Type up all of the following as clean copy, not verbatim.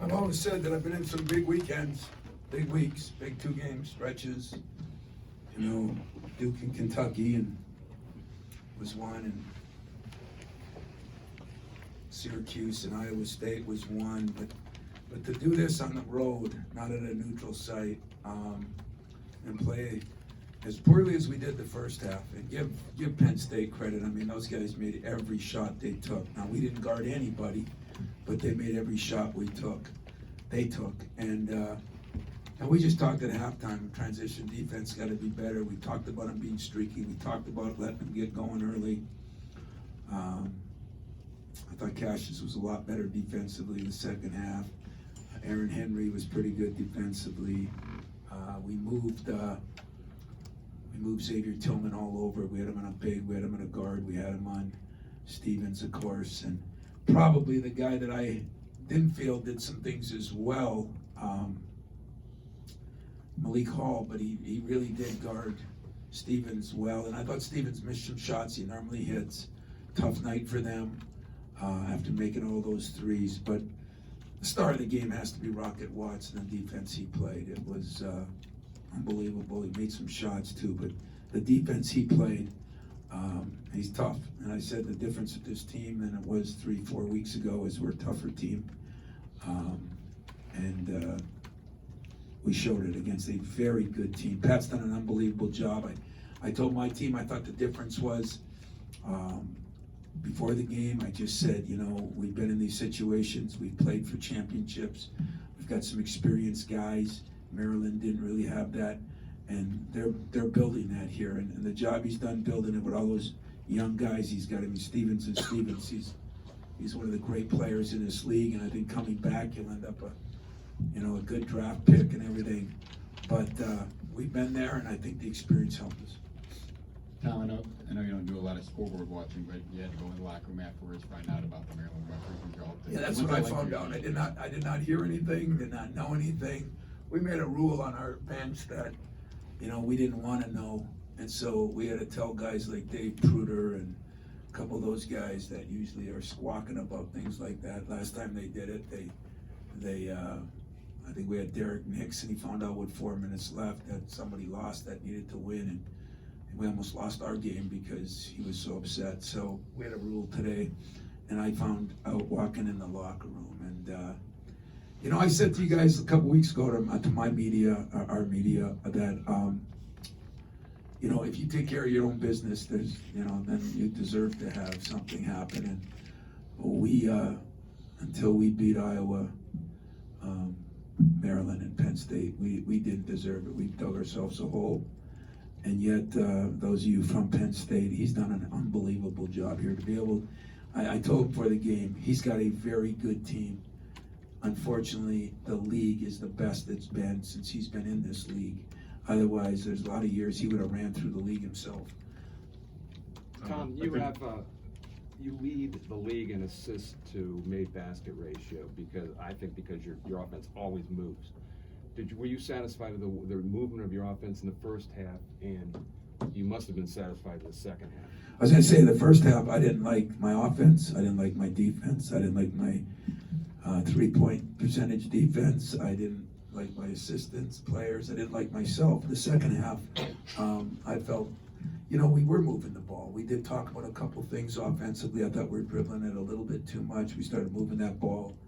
I've always said that I've been in some big weekends, big weeks, big 2-game stretches. You know, Duke and Kentucky and was one, and Syracuse and Iowa State was one. But to do this on the road, not at a neutral site, and play as poorly as we did the first half, and give Penn State credit. I mean, those guys made every shot they took. Now, we didn't guard anybody, but they made every shot they took. And we just talked at halftime, transition defense got to be better. We talked about them being streaky. We talked about letting them get going early. I thought Cassius was a lot better defensively in the second half. Aaron Henry was pretty good defensively. We moved Xavier Tillman all over. We had him on a big, we had him on a guard, we had him on Stevens, of course, and probably the guy that I didn't feel did some things as well, Malik Hall, but he really did guard Stevens well, and I thought Stevens missed some shots he normally hits. Tough night for them after making all those threes, but the star of the game has to be Rocket Watson, the defense he played. It was unbelievable. He made some shots too, but the defense he played, he's tough. And I said the difference with this team than it was 3-4 weeks ago is we're a tougher team. And we showed it against a very good team. Pat's done an unbelievable job. I told my team I thought the difference was before the game, I just said, you know, we've been in these situations. We've played for championships. We've got some experienced guys. Maryland didn't really have that, and they're building that here. And the job he's done building it with all those young guys he's got. I mean, Stevens. He's one of the great players in this league, and I think coming back he'll end up a good draft pick and everything. But we've been there, and I think the experience helped us. Tom, I know you don't do a lot of scoreboard watching, but you had to go in the locker room afterwards, find out about the Maryland referee result. Yeah, that's what I found out. I did not hear anything, did not know anything. We made a rule on our bench that, you know, we didn't want to know, and so we had to tell guys like Dave Pruder and a couple of those guys that usually are squawking about things like that. Last time they did it, I think we had Derek Nix, and he found out with 4 minutes left that somebody lost that needed to win, and we almost lost our game because he was so upset. So we had a rule today, and I found out walking in the locker room. And, you know, I said to you guys a couple weeks ago to my media, our media, that, you know, if you take care of your own business, then you deserve to have something happen. And we, until we beat Iowa, Maryland, and Penn State, we didn't deserve it. We dug ourselves a hole. And yet, those of you from Penn State, he's done an unbelievable job here to be able. I told him before the game, he's got a very good team. Unfortunately, the league is the best it's been since he's been in this league. Otherwise, there's a lot of years he would have ran through the league himself. Tom, you lead the league in assists to made basket ratio because your offense always moves. Were you satisfied with the movement of your offense in the first half, and you must have been satisfied with the second half? I was going to say, the first half, I didn't like my offense. I didn't like my defense. I didn't like my three-point percentage defense. I didn't like my assistants, players. I didn't like myself. The second half, I felt, you know, we were moving the ball. We did talk about a couple things offensively. I thought we were dribbling it a little bit too much. We started moving that ball.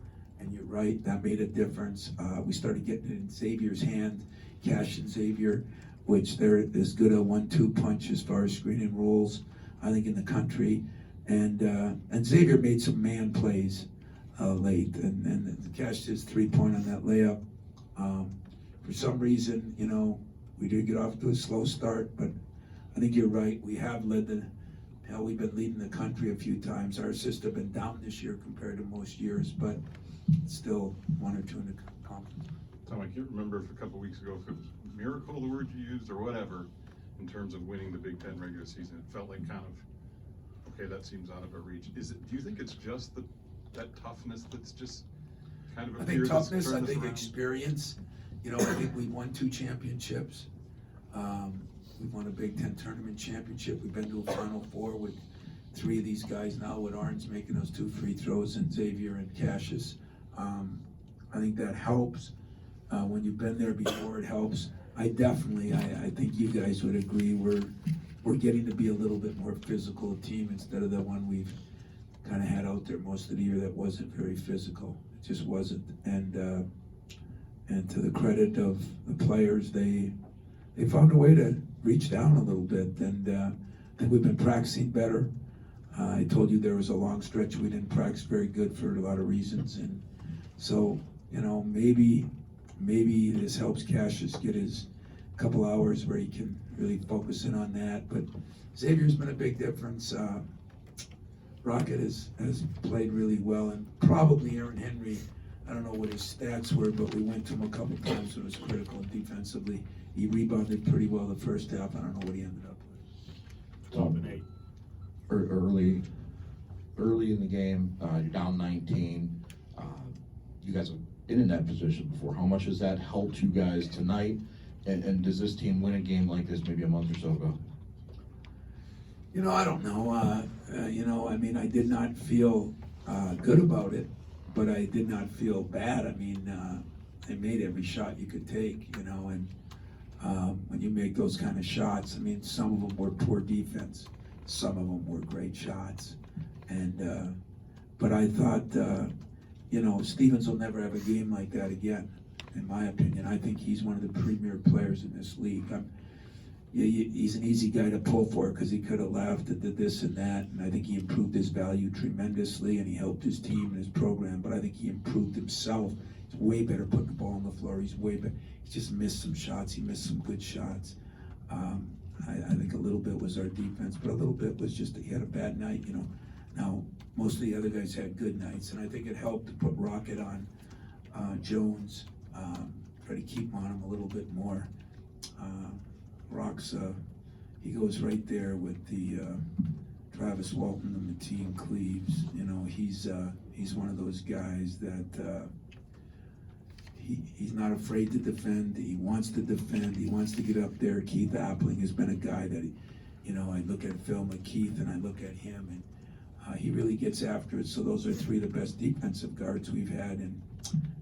And you're right, that made a difference. We started getting it in Xavier's hand, Cash and Xavier, which they're as good a 1-2 punch as far as screening rolls, I think, in the country. And Xavier made some man plays late, and Cash his 3-point on that layup. For some reason, you know, we did get off to a slow start, but I think you're right. We have we've been leading the country a few times. Our assists have been down this year compared to most years, but still 1 or 2 in the conference. Tom, I can't remember if a couple weeks ago if it was miracle, the word you used, or whatever, in terms of winning the Big Ten regular season. It felt like kind of, okay, that seems out of our reach. Do you think it's just that toughness that's just kind of I think toughness, I think experience. You know, I think we won 2 championships. We've won a Big Ten tournament championship. We've been to a Final Four with 3 of these guys now, with Arns making those 2 free throws and Xavier and Cassius. I think that helps. When you've been there before, it helps. I think you guys would agree, we're getting to be a little bit more physical team instead of the one we've kind of had out there most of the year that wasn't very physical. It just wasn't. And to the credit of the players, they found a way to reach down a little bit. And I think we've been practicing better. I told you there was a long stretch we didn't practice very good for a lot of reasons. And so, maybe this helps Cassius get his couple hours where he can really focus in on that. But Xavier's been a big difference. Rocket has played really well, and probably Aaron Henry, I don't know what his stats were, but we went to him a couple times when it was critical defensively. He rebounded pretty well the first half. I don't know what he ended up with. 12 and 8. Early in the game, you're down 19. You guys have been in that position before. How much has that helped you guys tonight? And does this team win a game like this maybe a month or so ago? I don't know. I did not feel good about it, but I did not feel bad. They made every shot you could take, and when you make those kind of shots, some of them were poor defense, some of them were great shots. And but I thought, Stevens will never have a game like that again, in my opinion. I think he's one of the premier players in this league. He's an easy guy to pull for because he could have laughed at this and that, and I think he improved his value tremendously, and he helped his team and his program, but I think he improved himself. He's way better putting the ball on the floor. He's way better. He just missed some shots. He missed some good shots. I think a little bit was our defense, but a little bit was just that he had a bad night, Now, most of the other guys had good nights, and I think it helped to put Rocket on Jones, try to keep on him a little bit more. Rock's, he goes right there with the Travis Walton and the team Cleaves. He's one of those guys that he's not afraid to defend. He wants to defend. He wants to get up there. Keith Appling has been a guy that, I look at film with Keith and I look at him, and he really gets after it. So those are three of the best defensive guards we've had, and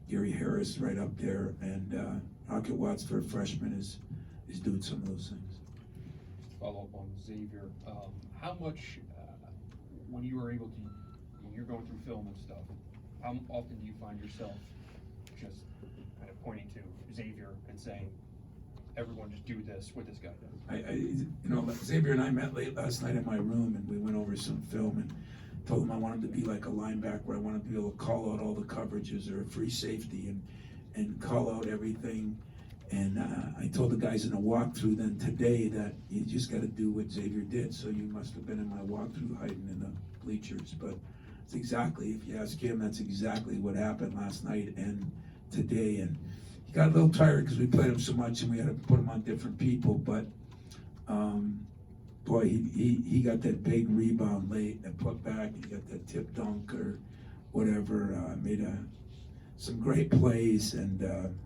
Gary Harris right up there, and Rocket Watts for a freshman is doing some of those things. Follow up on Xavier. How much, when you were able to, when you're going through film and stuff, how often do you find yourself just kind of pointing to Xavier and saying, everyone just do this, what this guy does? Xavier and I met late last night in my room, and we went over some film and told him I wanted to be like a linebacker. I wanted to be able to call out all the coverages or a free safety and call out everything. And I told the guys in the walkthrough then today that you just got to do what Xavier did. So you must have been in my walkthrough hiding in the bleachers. But it's exactly, if you ask him, that's exactly what happened last night and today. And he got a little tired because we played him so much and we had to put him on different people. But boy, he got that big rebound late and put back. He got that tip dunk or whatever. Made some great plays. And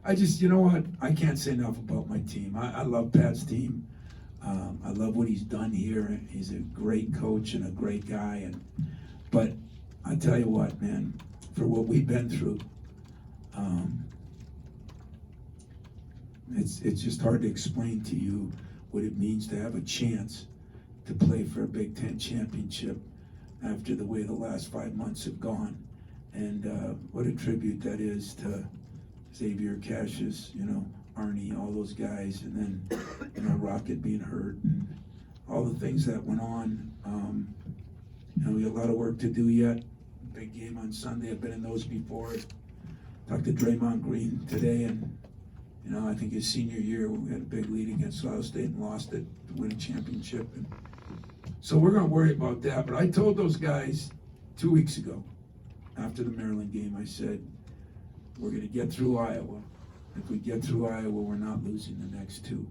I just, I can't say enough about my team. I love Pat's team. I love what he's done here. He's a great coach and a great guy. But I tell you what, man, for what we've been through, it's just hard to explain to you what it means to have a chance to play for a Big Ten championship after the way the last 5 months have gone. And what a tribute that is to Xavier, Cassius, Arnie, all those guys, and then, Rocket being hurt and all the things that went on. We got a lot of work to do yet. Big game on Sunday. I've been in those before. Talked to Draymond Green today, and I think his senior year we had a big lead against Ohio State and lost it to win a championship. And so we're going to worry about that. But I told those guys 2 weeks ago after the Maryland game, I said, we're going to get through Iowa. If we get through Iowa, we're not losing the next two.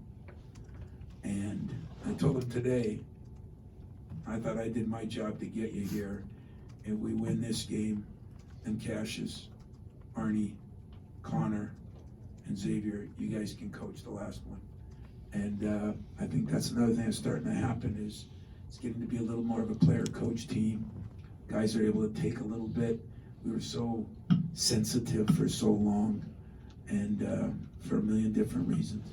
And I told them today, I thought I did my job to get you here. If we win this game, and Cassius, Arnie, Connor, and Xavier, you guys can coach the last one. And I think that's another thing that's starting to happen is it's getting to be a little more of a player-coach team. Guys are able to take a little bit. We were so sensitive for so long, and for a million different reasons.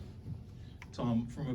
Tom, from a